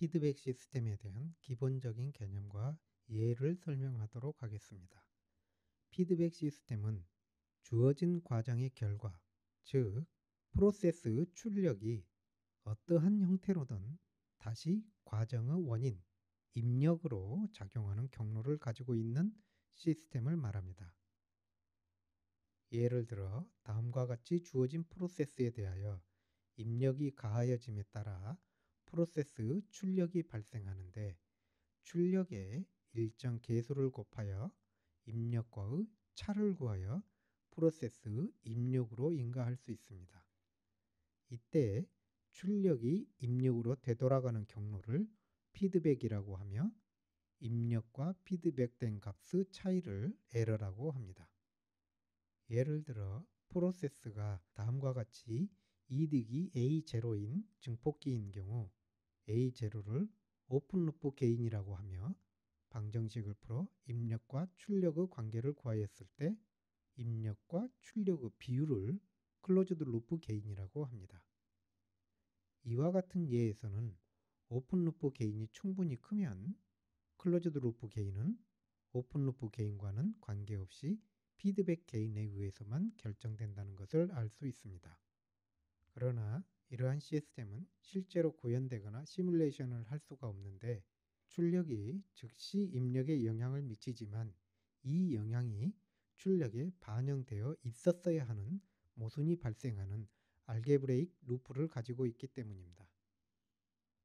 피드백 시스템에 대한 기본적인 개념과 이해를 설명하도록 하겠습니다. 피드백 시스템은 주어진 과정의 결과, 즉 프로세스 출력이 어떠한 형태로든 다시 과정의 원인, 입력으로 작용하는 경로를 가지고 있는 시스템을 말합니다. 예를 들어 다음과 같이 주어진 프로세스에 대하여 입력이 가하여짐에 따라 프로세스 출력이 발생하는데, 출력의 일정 계수를 곱하여 입력과의 차를 구하여 프로세스 입력으로 인가할 수 있습니다. 이때 출력이 입력으로 되돌아가는 경로를 피드백이라고 하며, 입력과 피드백된 값의 차이를 에러라고 합니다. 예를 들어 프로세스가 다음과 같이 이득이 A0인 증폭기인 경우 A0를 오픈루프 게인이라고 하며, 방정식을 풀어 입력과 출력의 관계를 구하였을 때 입력과 출력의 비율을 클로즈드 루프 게인이라고 합니다. 이와 같은 예에서는 오픈루프 게인이 충분히 크면 클로즈드 루프 게인은 오픈루프 게인과는 관계없이 피드백 게인에 의해서만 결정된다는 것을 알 수 있습니다. 그러나 이러한 시스템은 실제로 구현되거나 시뮬레이션을 할 수가 없는데, 출력이 즉시 입력에 영향을 미치지만 이 영향이 출력에 반영되어 있었어야 하는 모순이 발생하는 알게브레이크 루프를 가지고 있기 때문입니다.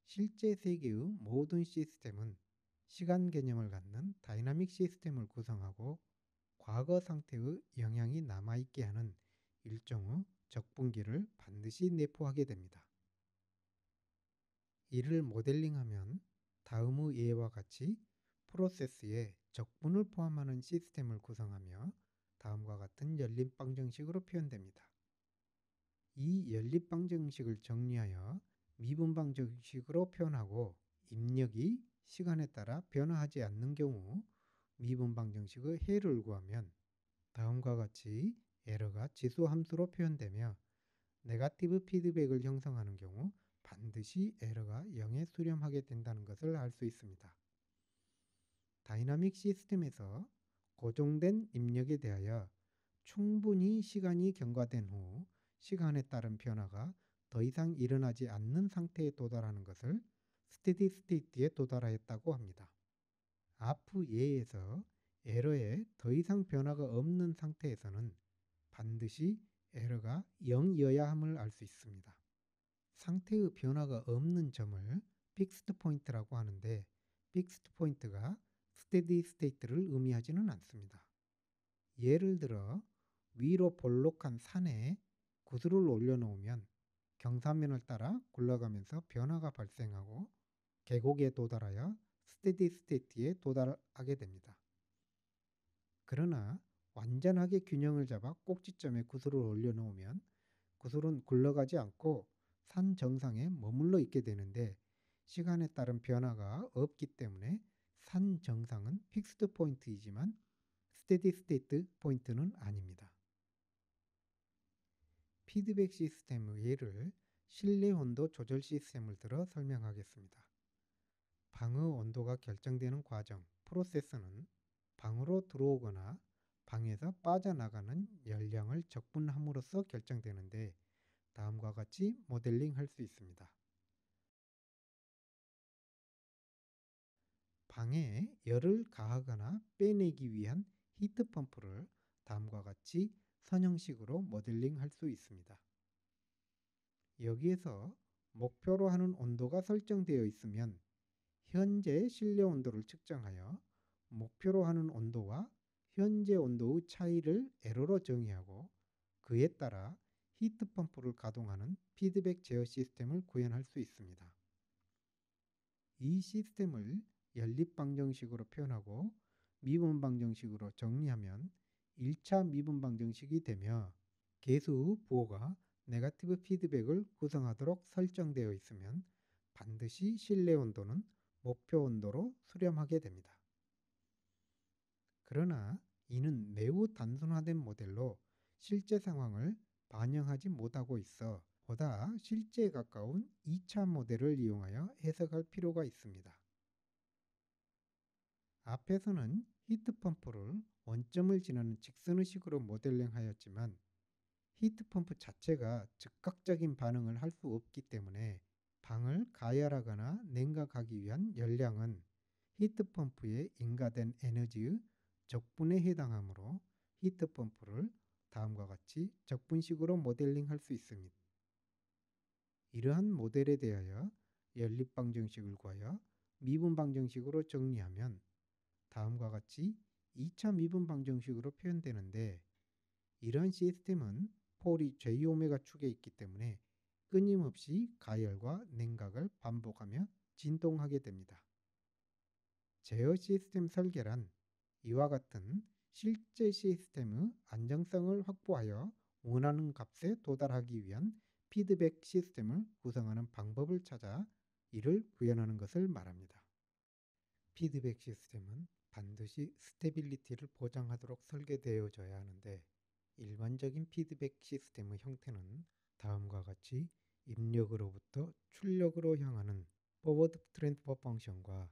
실제 세계의 모든 시스템은 시간 개념을 갖는 다이나믹 시스템을 구성하고 과거 상태의 영향이 남아있게 하는 일종의 적분기를 반드시 내포하게 됩니다. 이를 모델링하면 다음의 예와 같이 프로세스에 적분을 포함하는 시스템을 구성하며 다음과 같은 연립방정식으로 표현됩니다. 이 연립방정식을 정리하여 미분방정식으로 표현하고, 입력이 시간에 따라 변화하지 않는 경우 미분방정식의 해를 구하면 다음과 같이 에러가 지수함수로 표현되며, 네거티브 피드백을 형성하는 경우 반드시 에러가 0에 수렴하게 된다는 것을 알 수 있습니다. 다이나믹 시스템에서 고정된 입력에 대하여 충분히 시간이 경과된 후 시간에 따른 변화가 더 이상 일어나지 않는 상태에 도달하는 것을 스테디 스테이트에 도달하였다고 합니다. 앞 예에서 에러에 더 이상 변화가 없는 상태에서는 반드시 에러가 0이어야 함을 알 수 있습니다. 상태의 변화가 없는 점을 픽스드 포인트라고 하는데, 픽스드 포인트가 스테디 스테이트를 의미하지는 않습니다. 예를 들어 위로 볼록한 산에 구슬을 올려놓으면 경사면을 따라 굴러가면서 변화가 발생하고 계곡에 도달하여 스테디 스테이트에 도달하게 됩니다. 그러나 완전하게 균형을 잡아 꼭지점에 구슬을 올려놓으면 구슬은 굴러가지 않고 산 정상에 머물러 있게 되는데, 시간에 따른 변화가 없기 때문에 산 정상은 픽스드 포인트이지만 스테디 스테이트 포인트는 아닙니다. 피드백 시스템의 예를 실내 온도 조절 시스템을 들어 설명하겠습니다. 방의 온도가 결정되는 과정, 프로세스는 방으로 들어오거나 방에서 빠져나가는 열량을 적분함으로써 결정되는데, 다음과 같이 모델링 할 수 있습니다. 방에 열을 가하거나 빼내기 위한 히트 펌프를 다음과 같이 선형식으로 모델링 할 수 있습니다. 여기에서 목표로 하는 온도가 설정되어 있으면 현재 실내 온도를 측정하여 목표로 하는 온도와 현재 온도의 차이를 에러로 정의하고, 그에 따라 히트 펌프를 가동하는 피드백 제어 시스템을 구현할 수 있습니다. 이 시스템을 연립방정식으로 표현하고 미분방정식으로 정리하면 1차 미분방정식이 되며, 계수의 부호가 네거티브 피드백을 구성하도록 설정되어 있으면 반드시 실내 온도는 목표 온도로 수렴하게 됩니다. 그러나 이는 매우 단순화된 모델로 실제 상황을 반영하지 못하고 있어 보다 실제에 가까운 2차 모델을 이용하여 해석할 필요가 있습니다. 앞에서는 히트펌프를 원점을 지나는 직선의식으로 모델링하였지만 히트펌프 자체가 즉각적인 반응을 할 수 없기 때문에 방을 가열하거나 냉각하기 위한 열량은 히트펌프에 인가된 에너지의 적분에 해당하므로 히트펌프를 다음과 같이 적분식으로 모델링할 수 있습니다. 이러한 모델에 대하여 연립방정식을 구하여 미분방정식으로 정리하면 다음과 같이 2차 미분방정식으로 표현되는데, 이러한 시스템은 폴이 J오메가 축에 있기 때문에 끊임없이 가열과 냉각을 반복하며 진동하게 됩니다. 제어 시스템 설계란 이와 같은 실제 시스템의 안정성을 확보하여 원하는 값에 도달하기 위한 피드백 시스템을 구성하는 방법을 찾아 이를 구현하는 것을 말합니다. 피드백 시스템은 반드시 스테빌리티를 보장하도록 설계되어져야 하는데, 일반적인 피드백 시스템의 형태는 다음과 같이 입력으로부터 출력으로 향하는 포워드 트랜스퍼 펑션과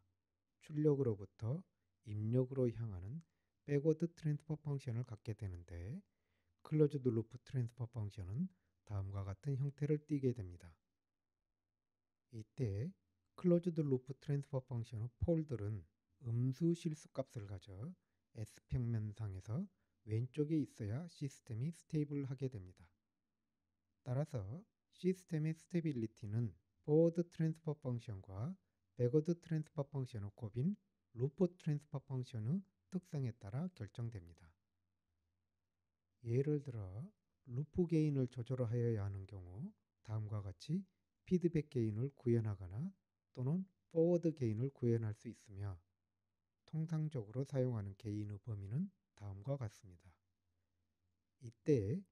출력으로부터 입력으로 향하는 백워드 트랜스퍼 펑션을 갖게 되는데, 클로즈드 루프 트랜스퍼 펑션은 다음과 같은 형태를 띠게 됩니다. 이때 클로즈드 루프 트랜스퍼 펑션의 폴들은 음수 실수값을 가져 S평면상에서 왼쪽에 있어야 시스템이 스테이블하게 됩니다. 따라서 시스템의 스테빌리티는 포워드 트랜스퍼 펑션과 백워드 트랜스퍼 펑션의 곱인 루프 트랜스퍼 펑션의 특성에 따라 결정됩니다. 예를 들어 루프 게인을 조절하여야 하는 경우 다음과 같이 피드백 게인을 구현하거나 또는 포워드 게인을 구현할 수 있으며, 통상적으로 사용하는 게인의 범위는 다음과 같습니다. 이때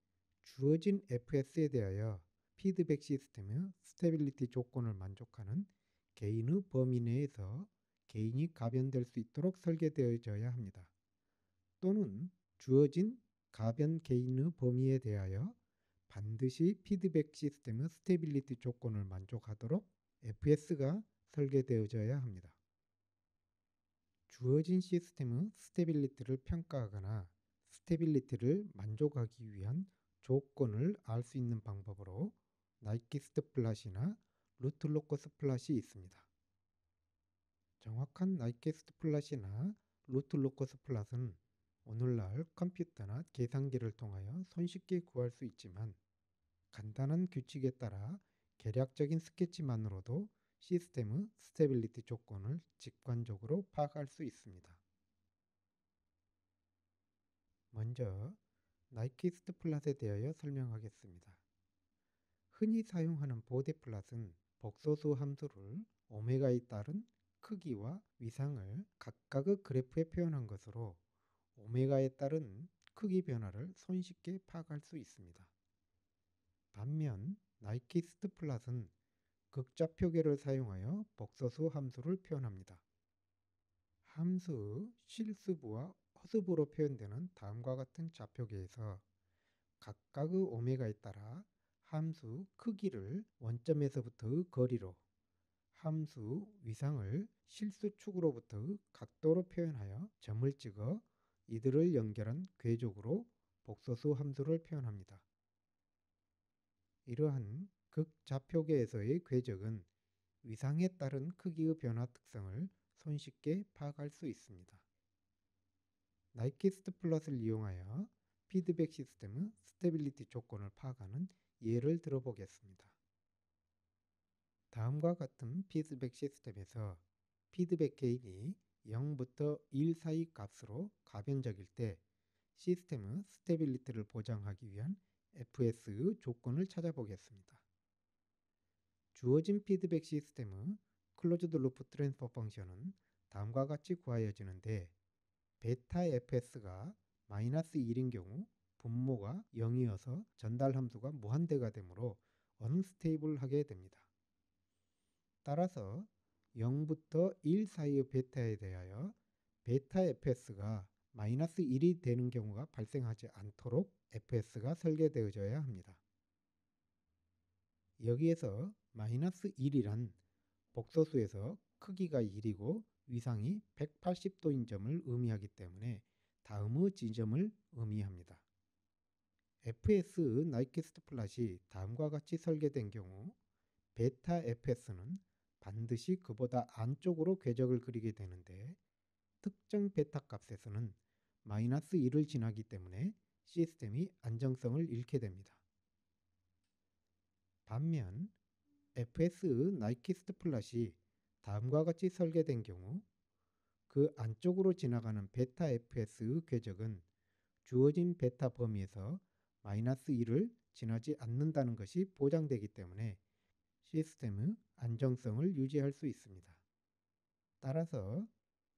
주어진 FS에 대하여 피드백 시스템의 스테빌리티 조건을 만족하는 게인의 범위 내에서 게인이 가변될 수 있도록 설계되어져야 합니다. 또는 주어진 가변 게인의 범위에 대하여 반드시 피드백 시스템의 스테빌리티 조건을 만족하도록 FS가 설계되어져야 합니다. 주어진 시스템의 스테빌리티를 평가하거나 스테빌리티를 만족하기 위한 조건을 알 수 있는 방법으로 나이키스트 플랫이나 루트 로커스 플랫이 있습니다. 정확한 나이키스트 플랫이나 루트 로커스 플랫은 오늘날 컴퓨터나 계산기를 통하여 손쉽게 구할 수 있지만, 간단한 규칙에 따라 계략적인 스케치만으로도 시스템의 스테빌리티 조건을 직관적으로 파악할 수 있습니다. 먼저 나이키스트 플랫에 대하여 설명하겠습니다. 흔히 사용하는 보드 플랫은 복소수 함수를 오메가에 따른 크기와 위상을 각각의 그래프에 표현한 것으로 오메가에 따른 크기 변화를 손쉽게 파악할 수 있습니다. 반면 나이키스트 플랫은 극좌표계를 사용하여 복소수 함수를 표현합니다. 함수의 실수부와 허수부로 표현되는 다음과 같은 좌표계에서 각각의 오메가에 따라 함수 크기를 원점에서부터의 거리로, 함수 위상을 실수축으로부터의 각도로 표현하여 점을 찍어 이들을 연결한 궤적으로 복소수 함수를 표현합니다. 이러한 극좌표계에서의 궤적은 위상에 따른 크기의 변화 특성을 손쉽게 파악할 수 있습니다. 나이키스트 플랫을 이용하여 피드백 시스템의 스테빌리티 조건을 파악하는 예를 들어보겠습니다. 다음과 같은 피드백 시스템에서 피드백 게인이 0부터 1 사이 값으로 가변적일 때 시스템의 스테빌리티를 보장하기 위한 FS의 조건을 찾아보겠습니다. 주어진 피드백 시스템의 클로즈드 루프 트랜스퍼 펑션은 다음과 같이 구하여지는데, 베타 fs가 마이너스 1인 경우 분모가 0이어서 전달 함수가 무한대가 되므로 언스테이블하게 됩니다. 따라서 0부터 1 사이의 베타에 대하여 베타 fs가 마이너스 1이 되는 경우가 발생하지 않도록 fs가 설계되어져야 합니다. 여기에서 마이너스 1이란 복소수에서 크기가 1이고 위상이 180도인 점을 의미하기 때문에 다음의 지점을 의미합니다. fs 나이키스트 플랫이 다음과 같이 설계된 경우 베타 fs는 반드시 그보다 안쪽으로 궤적을 그리게 되는데 특정 베타 값에서는 마이너스 1을 지나기 때문에 시스템이 안정성을 잃게 됩니다. 반면 fs 나이키스트 플랫이 다음과 같이 설계된 경우 그 안쪽으로 지나가는 베타 fs의 궤적은 주어진 베타 범위에서 마이너스 1을 지나지 않는다는 것이 보장되기 때문에 시스템의 안정성을 유지할 수 있습니다. 따라서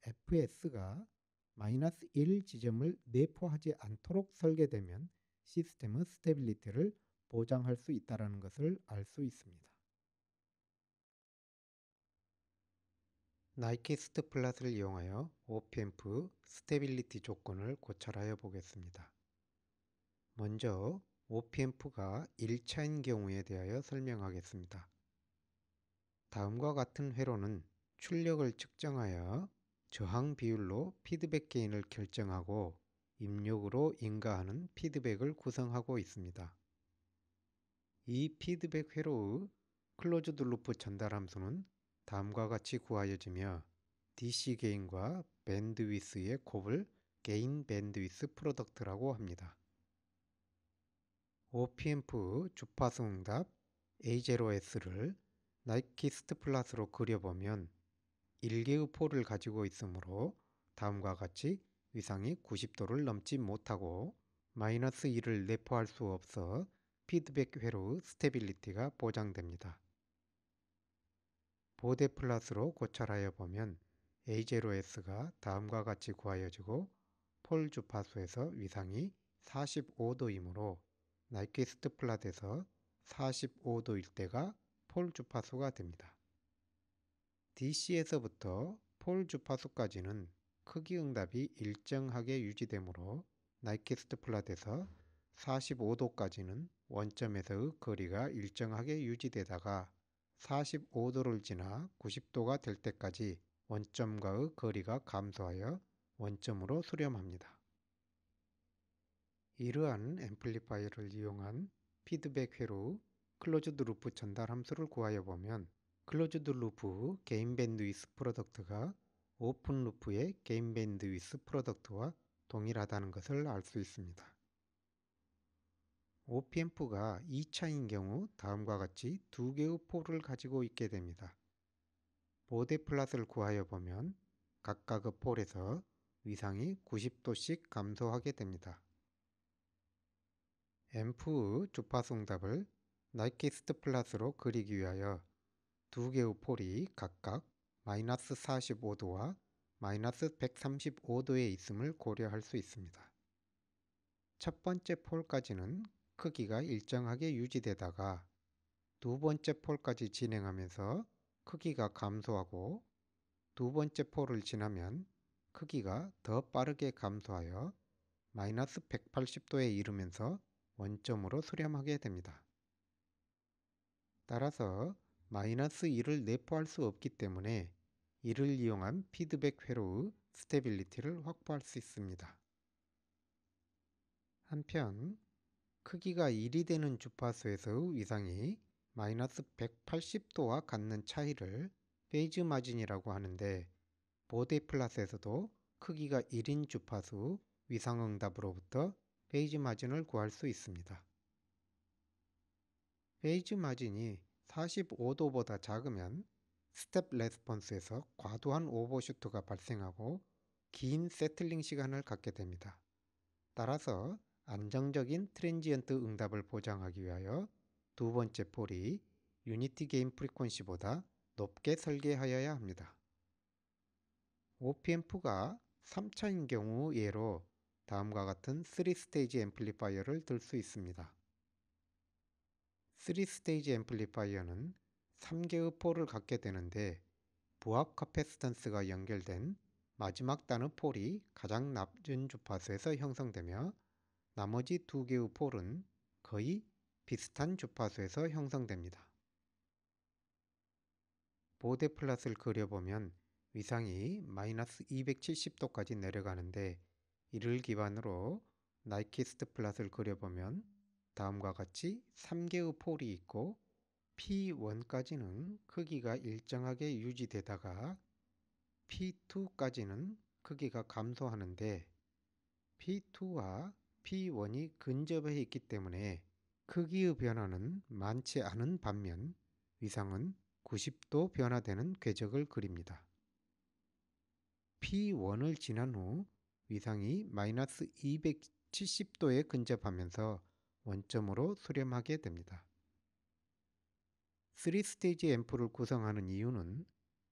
fs가 마이너스 1 지점을 내포하지 않도록 설계되면 시스템의 스테빌리티를 보장할 수 있다는 것을 알 수 있습니다. 나이키스트 플랫을 이용하여 OPAMP 스테빌리티 조건을 고찰하여 보겠습니다. 먼저 OPAMP가 1차인 경우에 대하여 설명하겠습니다. 다음과 같은 회로는 출력을 측정하여 저항 비율로 피드백 게인을 결정하고 입력으로 인가하는 피드백을 구성하고 있습니다. 이 피드백 회로의 클로즈드 루프 전달 함수는 다음과 같이 구하여지며 DC 게인과 밴드위스의 곱을 게인 밴드위스 프로덕트라고 합니다. OPAMP 주파수 응답 A0S를 나이키스트 플랫으로 그려보면 1개의 폴을 가지고 있으므로 다음과 같이 위상이 90도를 넘지 못하고 마이너스 1을 내포할 수 없어 피드백 회로의 스테빌리티가 보장됩니다. 보대 플랫으로 고찰하여 보면 A0S가 다음과 같이 구하여지고 폴 주파수에서 위상이 45도이므로 나이키스트 플랫에서 45도일 때가 폴 주파수가 됩니다. DC에서부터 폴 주파수까지는 크기 응답이 일정하게 유지되므로 나이키스트 플랫에서 45도까지는 원점에서의 거리가 일정하게 유지되다가 45도를 지나 90도가 될 때까지 원점과의 거리가 감소하여 원점으로 수렴합니다. 이러한 앰플리파이어를 이용한 피드백 회로 클로즈드 루프 전달 함수를 구하여 보면 클로즈드 루프 게인 밴드위스 프로덕트가 오픈 루프의 게인 밴드위스 프로덕트와 동일하다는 것을 알 수 있습니다. OPAMP가 2차인 경우 다음과 같이 두 개의 폴을 가지고 있게 됩니다. 보대 플랫을 구하여 보면 각각의 폴에서 위상이 90도씩 감소하게 됩니다. 앰프의 주파수 응답을 나이키스트 플랫으로 그리기 위하여 두 개의 폴이 각각 마이너스 45도와 마이너스 135도에 있음을 고려할 수 있습니다. 첫 번째 폴까지는 크기가 일정하게 유지되다가 두 번째 폴까지 진행하면서 크기가 감소하고 두 번째 폴을 지나면 크기가 더 빠르게 감소하여 마이너스 180도에 이르면서 원점으로 수렴하게 됩니다. 따라서 마이너스 1을 내포할 수 없기 때문에 이를 이용한 피드백 회로의 스테빌리티를 확보할 수 있습니다. 한편 크기가 1이 되는 주파수에서의 위상이 마이너스 180도와 같는 차이를 페이즈 마진이라고 하는데 보대 플랫에서도 크기가 1인 주파수 위상응답으로부터 페이즈 마진을 구할 수 있습니다. 페이즈 마진이 45도보다 작으면 스텝 레스폰스에서 과도한 오버슈트가 발생하고 긴 세틀링 시간을 갖게 됩니다. 따라서 안정적인 트랜지언트 응답을 보장하기 위하여 두 번째 폴이 유니티 게인 프리퀀시보다 높게 설계하여야 합니다. OPAMP가 3차인 경우 예로 다음과 같은 3스테이지 앰플리파이어를 들 수 있습니다. 3스테이지 앰플리파이어는 3개의 폴을 갖게 되는데 부합 카패시턴스가 연결된 마지막 단의 폴이 가장 낮은 주파수에서 형성되며 나머지 두 개의 폴은 거의 비슷한 주파수에서 형성됩니다. 보데 플랫을 그려보면 위상이 마이너스 270도까지 내려가는데, 이를 기반으로 나이키스트 플랫을 그려보면 다음과 같이 3개의 폴이 있고 P1까지는 크기가 일정하게 유지되다가 P2까지는 크기가 감소하는데, P2와 P1이 근접해 있기 때문에 크기의 변화는 많지 않은 반면 위상은 90도 변화되는 궤적을 그립니다. P1을 지난 후 위상이 마이너스 270도에 근접하면서 원점으로 수렴하게 됩니다. 3스테이지 앰프를 구성하는 이유는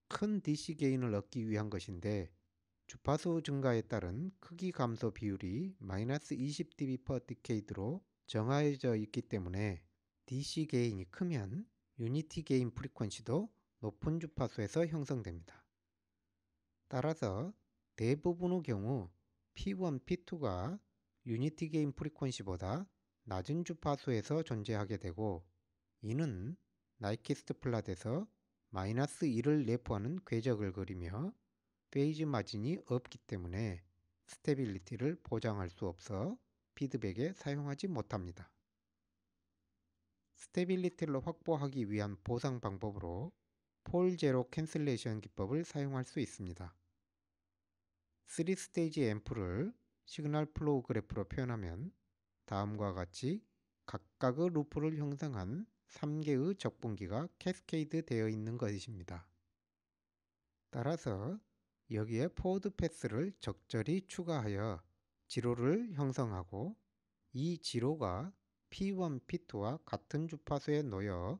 큰 DC 게인을 얻기 위한 것인데, 주파수 증가에 따른 크기 감소 비율이 마이너스 20dB per decade로 정해져 있기 때문에 DC 게인이 크면 유니티 게인 프리퀀시도 높은 주파수에서 형성됩니다. 따라서 대부분의 경우 P1, P2가 유니티 게인 프리퀀시보다 낮은 주파수에서 존재하게 되고, 이는 나이키스트 플랫에서 마이너스 1을 내포하는 궤적을 그리며 페이즈 마진이 없기 때문에 스테빌리티를 보장할 수 없어 피드백에 사용하지 못합니다. 스테빌리티를 확보하기 위한 보상 방법으로 폴 제로 캔슬레이션 기법을 사용할 수 있습니다. 3스테이지 앰프를 시그널 플로우 그래프로 표현하면 다음과 같이 각각의 루프를 형성한 3개의 적분기가 캐스케이드 되어 있는 것입니다. 따라서 여기에 포워드 패스를 적절히 추가하여 지로를 형성하고, 이 지로가 P1, P2와 같은 주파수에 놓여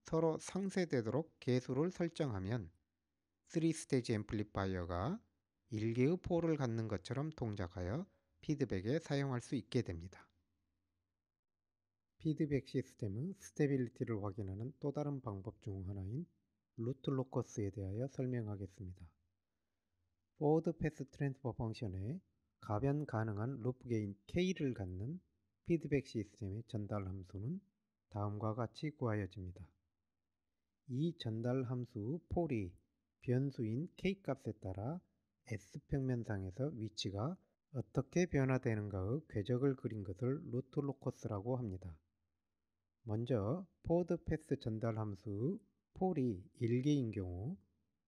서로 상쇄되도록 계수를 설정하면 3스테이지 앰플리파이어가 1개의 폴을 갖는 것처럼 동작하여 피드백에 사용할 수 있게 됩니다. 피드백 시스템의 스테빌리티를 확인하는 또 다른 방법 중 하나인 루트 로커스에 대하여 설명하겠습니다. 포워드 패스 트랜스퍼 펑션에 가변 가능한 루프 게인 K를 갖는 피드백 시스템의 전달 함수는 다음과 같이 구하여집니다. 이 전달 함수 폴이 변수인 K 값에 따라 S평면상에서 위치가 어떻게 변화되는가의 궤적을 그린 것을 루트 로커스라고 합니다. 먼저 포워드 패스 전달 함수 폴이 1개인 경우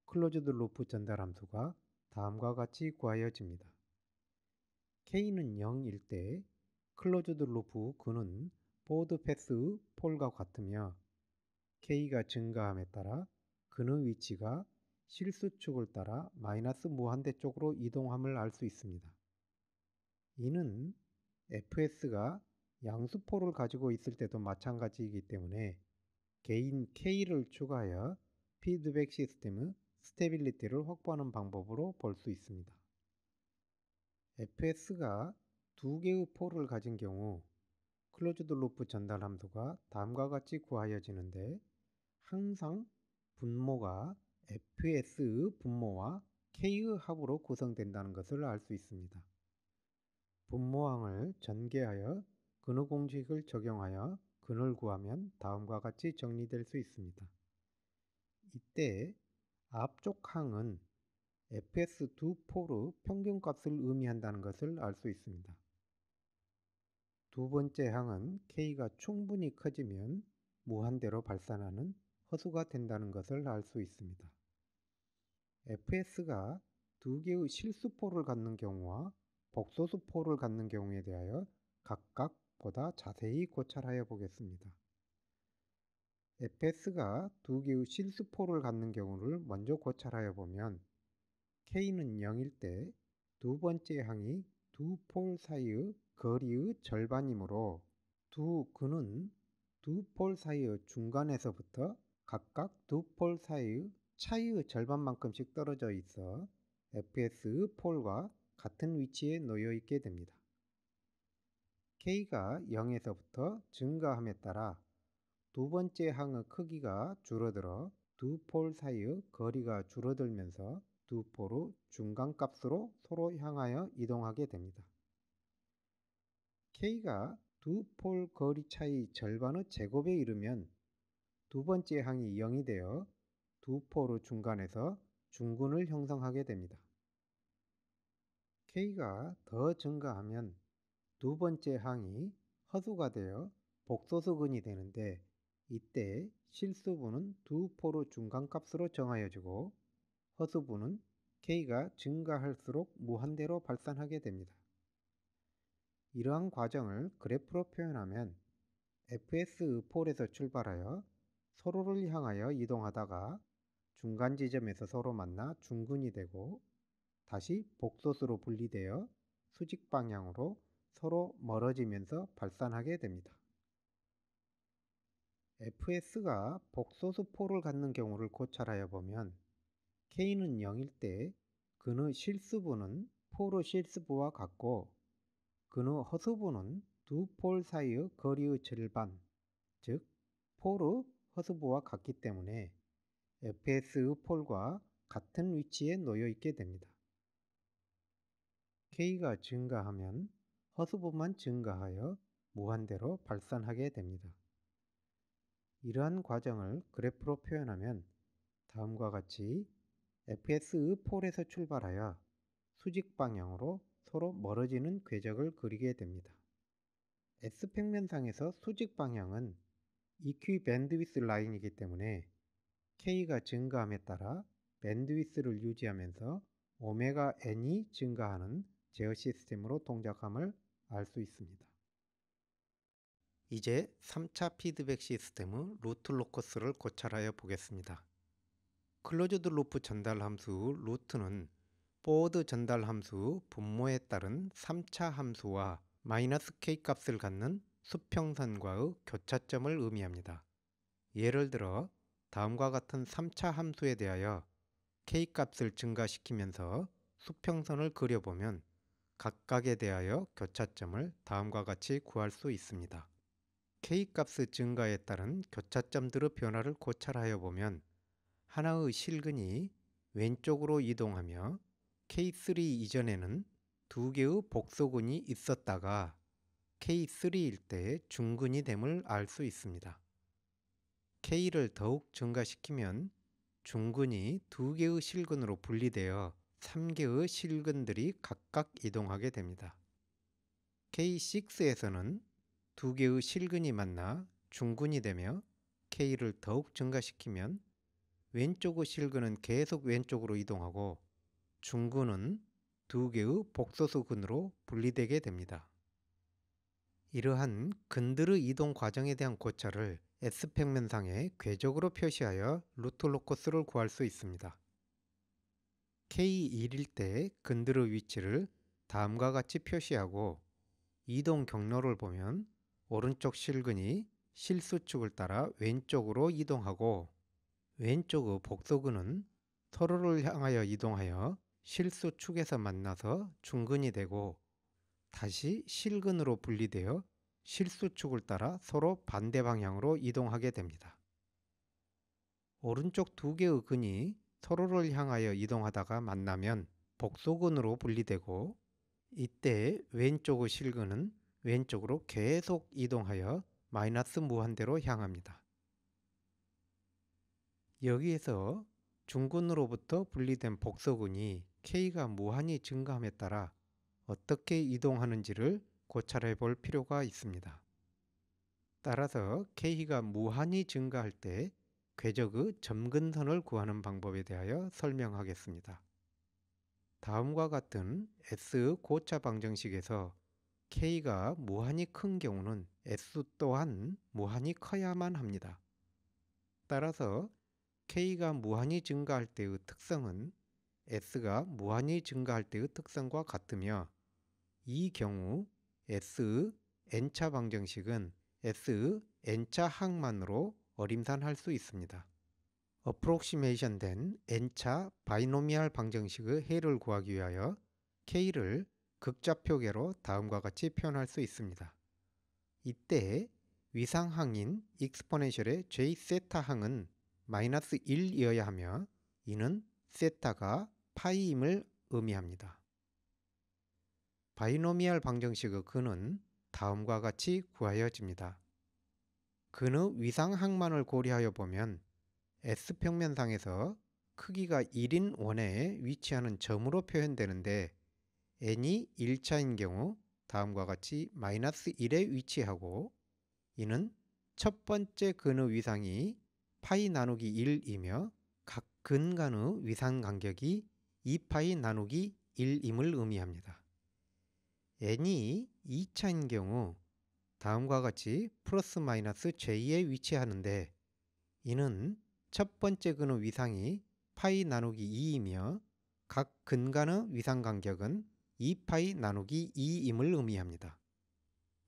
클로즈드 루프 전달 함수가 다음과 같이 구하여집니다. K는 0일 때 클로즈드 루프 근은 포워드 패스 폴과 같으며, K가 증가함에 따라 근의 위치가 실수축을 따라 마이너스 무한대 쪽으로 이동함을 알 수 있습니다. 이는 FS가 양수포를 가지고 있을 때도 마찬가지이기 때문에 개인 K를 추가하여 피드백 시스템의 스테빌리티를 확보하는 방법으로 볼 수 있습니다. FS가 두 개의 폴을 가진 경우 클로즈드 루프 전달 함수가 다음과 같이 구하여지는데, 항상 분모가 FS의 분모와 K의 합으로 구성된다는 것을 알 수 있습니다. 분모항을 전개하여 근의 공식을 적용하여 근을 구하면 다음과 같이 정리될 수 있습니다. 이때 앞쪽 항은 FS 두 폴의 평균값을 의미한다는 것을 알 수 있습니다. 두 번째 항은 K가 충분히 커지면 무한대로 발산하는 허수가 된다는 것을 알 수 있습니다. FS가 두 개의 실수포를 갖는 경우와 복소수포를 갖는 경우에 대하여 각각 보다 자세히 고찰하여 보겠습니다. FS가 두 개의 실수포를 갖는 경우를 먼저 고찰하여 보면 K는 0일 때 두 번째 항이 두 폴 사이의 거리의 절반이므로 두 근은 두 폴 사이의 중간에서부터 각각 두 폴 사이의 차이의 절반만큼씩 떨어져 있어 FS의 폴과 같은 위치에 놓여 있게 됩니다. K가 0에서부터 증가함에 따라 두 번째 항의 크기가 줄어들어 두 폴 사이의 거리가 줄어들면서 두 폴의 중간값으로 서로 향하여 이동하게 됩니다. K가 두 폴 거리 차이 절반의 제곱에 이르면 두 번째 항이 0이 되어 두 포로 중간에서 중근을 형성하게 됩니다. K가 더 증가하면 두 번째 항이 허수가 되어 복소수근이 되는데, 이때 실수분은 두 포로 중간값으로 정하여지고 허수분은 K가 증가할수록 무한대로 발산하게 됩니다. 이러한 과정을 그래프로 표현하면 fs-폴에서 출발하여 서로를 향하여 이동하다가 중간 지점에서 서로 만나 중근이 되고 다시 복소수로 분리되어 수직 방향으로 서로 멀어지면서 발산하게 됩니다. fs가 복소수 폴을 갖는 경우를 고찰하여 보면 k는 0일 때 그의 실수분은 폴의 실수부와 같고 그의 허수부는 두 폴 사이의 거리의 절반, 즉 폴의 허수부와 같기 때문에 fs의 폴과 같은 위치에 놓여 있게 됩니다. k가 증가하면 허수부만 증가하여 무한대로 발산하게 됩니다. 이러한 과정을 그래프로 표현하면 다음과 같이 fs의 폴에서 출발하여 수직 방향으로 서로 멀어지는 궤적을 그리게 됩니다. S평면상에서 수직 방향은 EQ 밴드위스 라인이기 때문에 K가 증가함에 따라 밴드위스를 유지하면서 오메가 n이 증가하는 제어 시스템으로 동작함을 알 수 있습니다. 이제 3차 피드백 시스템의 루트 로커스를 고찰하여 보겠습니다. 클로즈드 루프 전달 함수 루트는 포워드 전달 함수 분모에 따른 3차 함수와 -k 값을 갖는 수평선과의 교차점을 의미합니다. 예를 들어 다음과 같은 3차 함수에 대하여 k 값을 증가시키면서 수평선을 그려보면 각각에 대하여 교차점을 다음과 같이 구할 수 있습니다. k 값의 증가에 따른 교차점들의 변화를 고찰하여 보면 하나의 실근이 왼쪽으로 이동하며 K3 이전에는 두 개의 복소근이 있었다가 K3일 때 중근이 됨을 알 수 있습니다. K를 더욱 증가시키면 중근이 두 개의 실근으로 분리되어 3개의 실근들이 각각 이동하게 됩니다. K6에서는 두 개의 실근이 만나 중근이 되며 K를 더욱 증가시키면 왼쪽의 실근은 계속 왼쪽으로 이동하고 중근은 두 개의 복소수근으로 분리되게 됩니다. 이러한 근들의 이동 과정에 대한 고찰을 S평면상에 궤적으로 표시하여 루트 로커스를 구할 수 있습니다. K1일 때 근들의 위치를 다음과 같이 표시하고 이동 경로를 보면 오른쪽 실근이 실수축을 따라 왼쪽으로 이동하고 왼쪽의 복소근은 서로를 향하여 이동하여 실수축에서 만나서 중근이 되고 다시 실근으로 분리되어 실수축을 따라 서로 반대 방향으로 이동하게 됩니다. 오른쪽 두 개의 근이 서로를 향하여 이동하다가 만나면 복소근으로 분리되고 이때 왼쪽의 실근은 왼쪽으로 계속 이동하여 마이너스 무한대로 향합니다. 여기에서 중근으로부터 분리된 복소근이 K가 무한히 증가함에 따라 어떻게 이동하는지를 고찰해 볼 필요가 있습니다. 따라서 K가 무한히 증가할 때 궤적의 점근선을 구하는 방법에 대하여 설명하겠습니다. 다음과 같은 S의 고차 방정식에서 K가 무한히 큰 경우는 S 또한 무한히 커야만 합니다. 따라서 K가 무한히 증가할 때의 특성은 S가 무한히 증가할 때의 특성과 같으며 이 경우 S의 n차 방정식은 S의 n차 항만으로 어림산할 수 있습니다. 어프록시메이션 된 n차 바이노미얼 방정식의 해를 구하기 위하여 K를 극좌표계로 다음과 같이 표현할 수 있습니다. 이때 위상항인 익스포넨셜의 j 세타 항은 마이너스 1이어야 하며 이는 세타가 파이임을 의미합니다. 바이노미얼 방정식의 근은 다음과 같이 구하여집니다. 근의 위상항만을 고려하여 보면 S평면상에서 크기가 1인 원회에 위치하는 점으로 표현되는데 n이 1차인 경우 다음과 같이 -1에 위치하고 이는 첫 번째 근의 위상이 파이 나누기 1이며 각 근 간의 위상 간격이 2파이 나누기 1임을 의미합니다. n이 2차인 경우 다음과 같이 플러스 마이너스 j에 위치하는데 이는 첫 번째 근의 위상이 파이 나누기 2이며 각 근 간의 위상 간격은 2파이 나누기 2임을 의미합니다.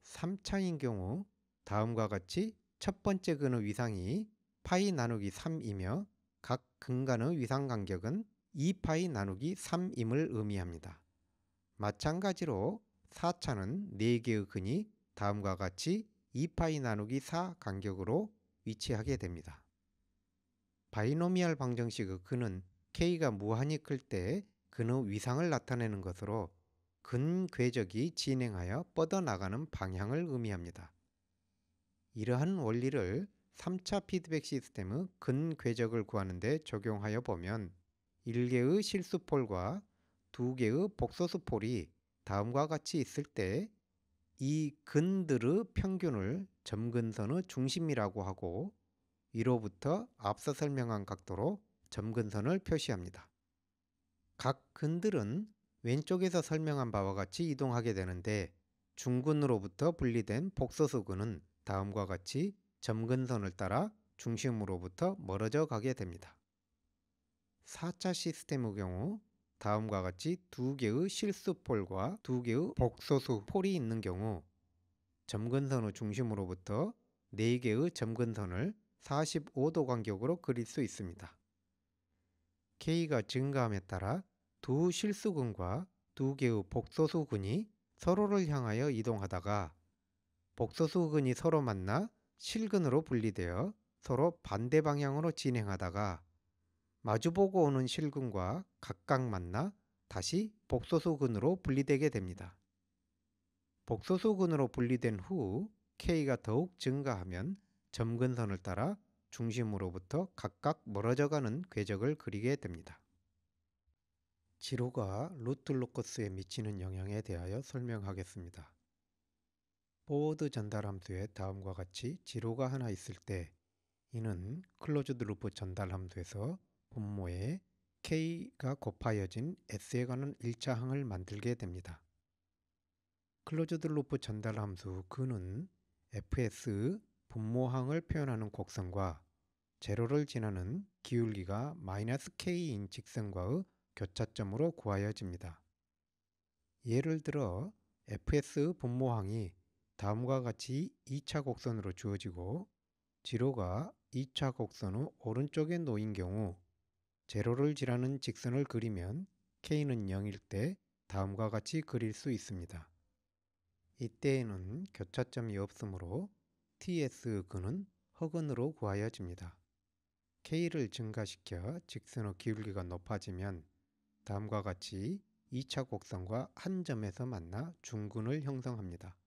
3차인 경우 다음과 같이 첫 번째 근의 위상이 파이 나누기 3이며 각 근 간의 위상 간격은 2파이 나누기 3임을 의미합니다. 마찬가지로 4차는 4개의 근이 다음과 같이 2파이 나누기 4 간격으로 위치하게 됩니다. 바이노미얼 방정식의 근은 k가 무한히 클 때 근의 위상을 나타내는 것으로 근 궤적이 진행하여 뻗어나가는 방향을 의미합니다. 이러한 원리를 3차 피드백 시스템의 근 궤적을 구하는 데 적용하여 보면 1개의 실수폴과 2개의 복소수폴이 다음과 같이 있을 때 이 근들의 평균을 점근선의 중심이라고 하고 위로부터 앞서 설명한 각도로 점근선을 표시합니다. 각 근들은 왼쪽에서 설명한 바와 같이 이동하게 되는데 중근으로부터 분리된 복소수근은 다음과 같이 점근선을 따라 중심으로부터 멀어져 가게 됩니다. 4차 시스템의 경우 다음과 같이 2개의 실수폴과 2개의 복소수폴이 있는 경우 점근선의 중심으로부터 4개의 점근선을 45도 간격으로 그릴 수 있습니다. k가 증가함에 따라 두 실수근과 2개의 복소수근이 서로를 향하여 이동하다가 복소수근이 서로 만나 실근으로 분리되어 서로 반대 방향으로 진행하다가 마주보고 오는 실근과 각각 만나 다시 복소수근으로 분리되게 됩니다. 복소수근으로 분리된 후 k가 더욱 증가하면 점근선을 따라 중심으로부터 각각 멀어져가는 궤적을 그리게 됩니다. 지로가 루트 로커스에 미치는 영향에 대하여 설명하겠습니다. 포워드 전달 함수에 다음과 같이 지로가 하나 있을 때 이는 클로즈드 루프 전달 함수에서 분모에 k가 곱하여진 s에 관한 1차 항을 만들게 됩니다. 클로즈드 루프 전달 함수 그는 fs 분모항을 표현하는 곡선과 제로를 지나는 기울기가 -k인 직선과의 교차점으로 구하여집니다. 예를 들어 fs 분모항이 다음과 같이 2차 곡선으로 주어지고 지로가 2차 곡선의 오른쪽에 놓인 경우 제로를 지나는 직선을 그리면 k는 0일 때 다음과 같이 그릴 수 있습니다. 이때에는 교차점이 없으므로 ts의 근은 허근으로 구하여집니다. k를 증가시켜 직선의 기울기가 높아지면 다음과 같이 2차 곡선과 한 점에서 만나 중근을 형성합니다.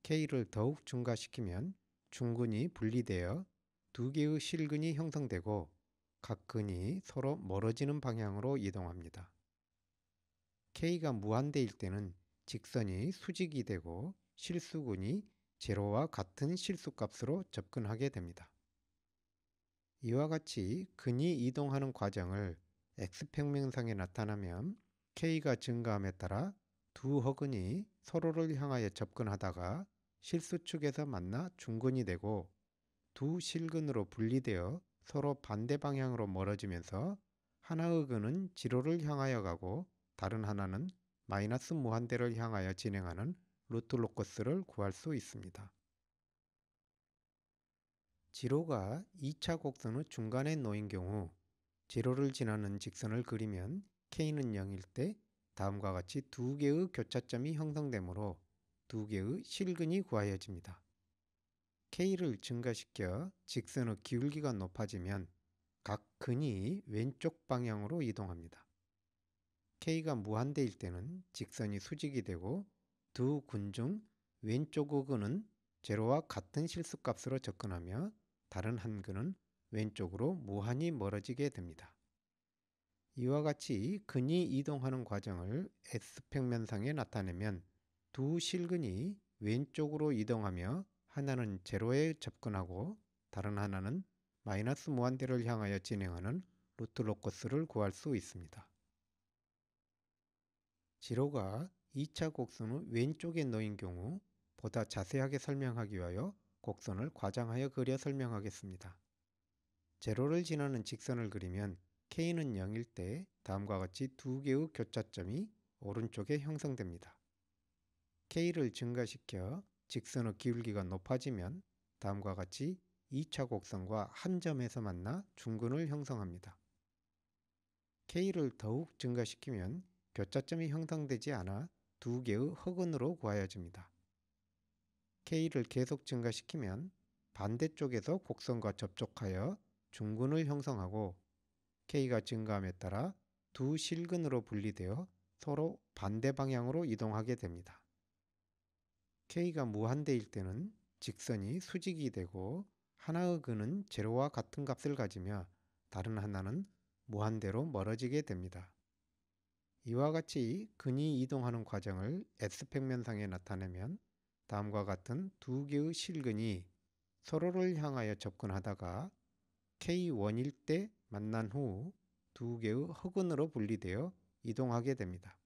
k를 더욱 증가시키면 중근이 분리되어 2개의 실근이 형성되고 각 근이 서로 멀어지는 방향으로 이동합니다. k가 무한대일 때는 직선이 수직이 되고 실수근이 제로와 같은 실수값으로 접근하게 됩니다. 이와 같이 근이 이동하는 과정을 x평면상에 나타나면 k가 증가함에 따라 두 허근이 서로를 향하여 접근하다가 실수축에서 만나 중근이 되고 두 실근으로 분리되어 서로 반대 방향으로 멀어지면서 하나의 근은 지로를 향하여 가고 다른 하나는 마이너스 무한대를 향하여 진행하는 루트 로커스를 구할 수 있습니다. 지로가 2차 곡선의 중간에 놓인 경우 지로를 지나는 직선을 그리면 k는 0일 때 다음과 같이 2개의 교차점이 형성되므로 2개의 실근이 구하여집니다. k를 증가시켜 직선의 기울기가 높아지면 각 근이 왼쪽 방향으로 이동합니다. k가 무한대일 때는 직선이 수직이 되고 두 근 중 왼쪽의 근은 제로와 같은 실수값으로 접근하며 다른 한 근은 왼쪽으로 무한히 멀어지게 됩니다. 이와 같이 근이 이동하는 과정을 S평면상에 나타내면 두 실근이 왼쪽으로 이동하며 하나는 제로에 접근하고 다른 하나는 마이너스 무한대를 향하여 진행하는 루트 로커스를 구할 수 있습니다. 지로가 2차 곡선의 왼쪽에 놓인 경우 보다 자세하게 설명하기 위하여 곡선을 과장하여 그려 설명하겠습니다. 제로를 지나는 직선을 그리면 K는 0일 때 다음과 같이 두 개의 교차점이 오른쪽에 형성됩니다. K를 증가시켜 직선의 기울기가 높아지면 다음과 같이 2차 곡선과 한 점에서 만나 중근을 형성합니다. K를 더욱 증가시키면 교차점이 형성되지 않아 두 개의 허근으로 구하여집니다. K를 계속 증가시키면 반대쪽에서 곡선과 접촉하여 중근을 형성하고 K가 증가함에 따라 두 실근으로 분리되어 서로 반대 방향으로 이동하게 됩니다. K가 무한대일 때는 직선이 수직이 되고 하나의 근은 제로와 같은 값을 가지며 다른 하나는 무한대로 멀어지게 됩니다. 이와 같이 근이 이동하는 과정을 S평면상에 나타내면 다음과 같은 두 개의 실근이 서로를 향하여 접근하다가 K1일 때 만난 후 두 개의 허근으로 분리되어 이동하게 됩니다.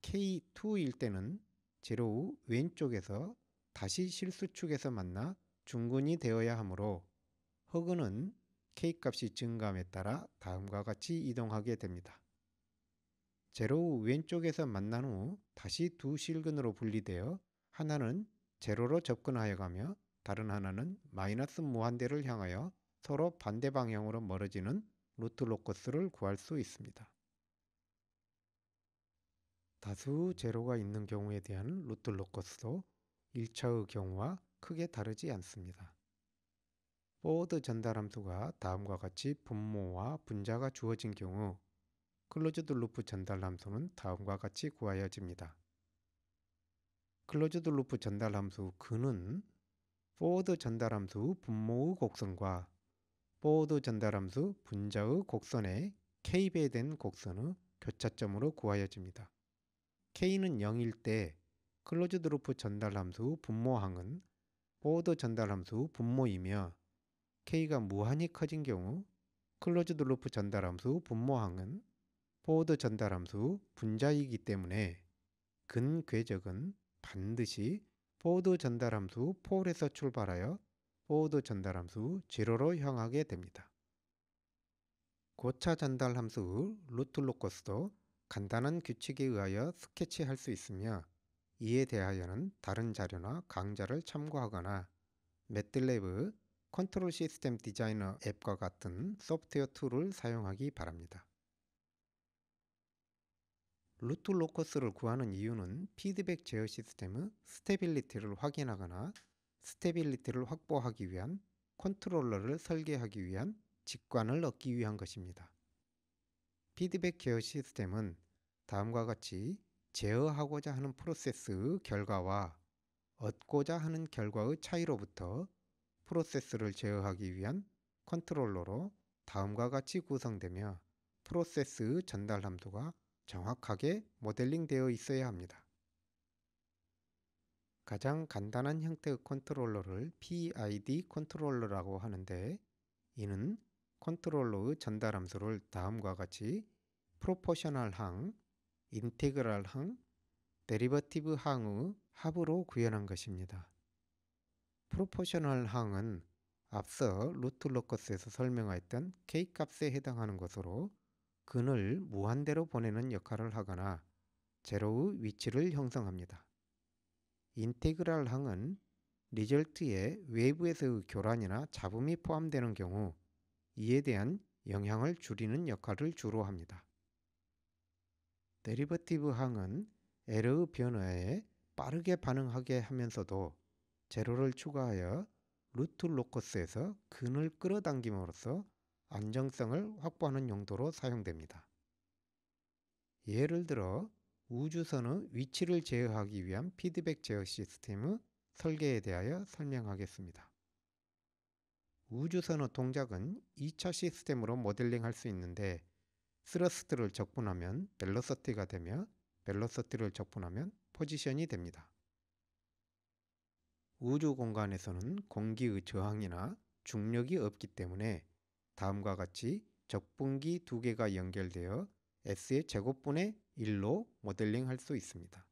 K2일 때는 제로의 왼쪽에서 다시 실수축에서 만나 중근이 되어야 하므로 허근은 K값이 증가함에 따라 다음과 같이 이동하게 됩니다. 제로의 왼쪽에서 만난 후 다시 두 실근으로 분리되어 하나는 제로로 접근하여 가며 다른 하나는 마이너스 무한대를 향하여 서로 반대 방향으로 멀어지는 루트 로커스를 구할 수 있습니다. 다수 제로가 있는 경우에 대한 루트 로커스도 1차의 경우와 크게 다르지 않습니다. 포워드 전달함수가 다음과 같이 분모와 분자가 주어진 경우 클로즈드 루프 전달함수는 다음과 같이 구하여집니다. 클로즈드 루프 전달함수 근은 포워드 전달함수 분모의 곡선과 포워드 전달함수 분자의 곡선의 K배된 곡선의 교차점으로 구하여집니다. K는 0일 때 클로즈드 루프 전달함수 분모항은 포워드 전달함수 분모이며 K가 무한히 커진 경우 클로즈드 루프 전달함수 분모항은 포워드 전달함수 분자이기 때문에 근 궤적은 반드시 포워드 전달함수 폴에서 출발하여 포워드 전달함수 제로로 향하게 됩니다. 고차 전달함수 루트 로커스도 간단한 규칙에 의하여 스케치할 수 있으며 이에 대하여는 다른 자료나 강좌를 참고하거나 매틀랩의 컨트롤 시스템 디자이너 앱과 같은 소프트웨어 툴을 사용하기 바랍니다. 루트 로커스를 구하는 이유는 피드백 제어 시스템의 스테빌리티를 확인하거나 스테빌리티를 확보하기 위한 컨트롤러를 설계하기 위한 직관을 얻기 위한 것입니다. 피드백 제어 시스템은 다음과 같이 제어하고자 하는 프로세스의 결과와 얻고자 하는 결과의 차이로부터 프로세스를 제어하기 위한 컨트롤러로 다음과 같이 구성되며 프로세스의 전달 함수가 정확하게 모델링되어 있어야 합니다. 가장 간단한 형태의 컨트롤러를 PID 컨트롤러라고 하는데 이는 컨트롤러의 전달 함수를 다음과 같이 프로포셔널 항, 인테그랄 항, 데리버티브 항의 합으로 구현한 것입니다. 프로포셔널 항은 앞서 루트 로커스에서 설명하였던 K값에 해당하는 것으로 근을 무한대로 보내는 역할을 하거나 제로의 위치를 형성합니다. 인테그랄 항은 리절트에 외부에서의 교란이나 잡음이 포함되는 경우 이에 대한 영향을 줄이는 역할을 주로 합니다. 데리버티브 항은 에러의 변화에 빠르게 반응하게 하면서도 제로를 추가하여 루트 로커스에서 근을 끌어당김으로써 안정성을 확보하는 용도로 사용됩니다. 예를 들어 우주선의 위치를 제어하기 위한 피드백 제어 시스템의 설계에 대하여 설명하겠습니다. 우주선의 동작은 2차 시스템으로 모델링할 수 있는데 스러스트를 적분하면 벨로서티가 되며 벨로서티를 적분하면 포지션이 됩니다. 우주 공간에서는 공기의 저항이나 중력이 없기 때문에 다음과 같이 적분기 두 개가 연결되어 S의 제곱분의 1로 모델링할 수 있습니다.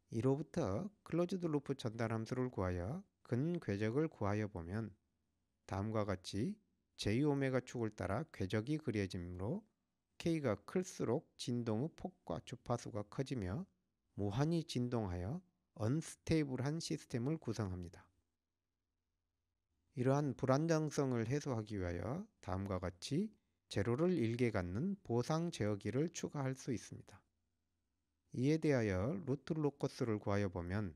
이로부터 클로즈드 루프 전달 함수를 구하여 근 궤적을 구하여 보면 다음과 같이 J오메가 축을 따라 궤적이 그려지므로 K가 클수록 진동의 폭과 주파수가 커지며 무한히 진동하여 언스테이블한 시스템을 구성합니다. 이러한 불안정성을 해소하기 위하여 다음과 같이 제로를 일개 갖는 보상 제어기를 추가할 수 있습니다. 이에 대하여 루트 로커스를 구하여 보면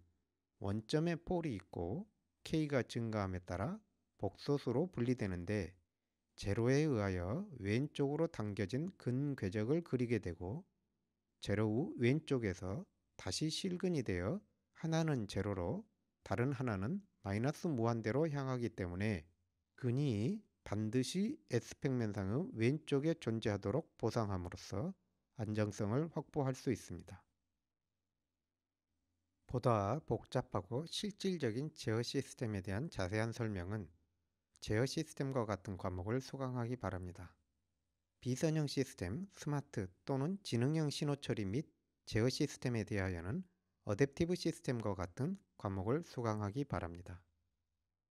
원점에 폴이 있고 K가 증가함에 따라 복소수로 분리되는데 제로에 의하여 왼쪽으로 당겨진 근 궤적을 그리게 되고 제로 후 왼쪽에서 다시 실근이 되어 하나는 제로로 다른 하나는 마이너스 무한대로 향하기 때문에 근이 반드시 S평면상의 왼쪽에 존재하도록 보상함으로써 안정성을 확보할 수 있습니다. 보다 복잡하고 실질적인 제어 시스템에 대한 자세한 설명은 제어 시스템과 같은 과목을 수강하기 바랍니다. 비선형 시스템, 스마트 또는 지능형 신호 처리 및 제어 시스템에 대하여는 어댑티브 시스템과 같은 과목을 수강하기 바랍니다.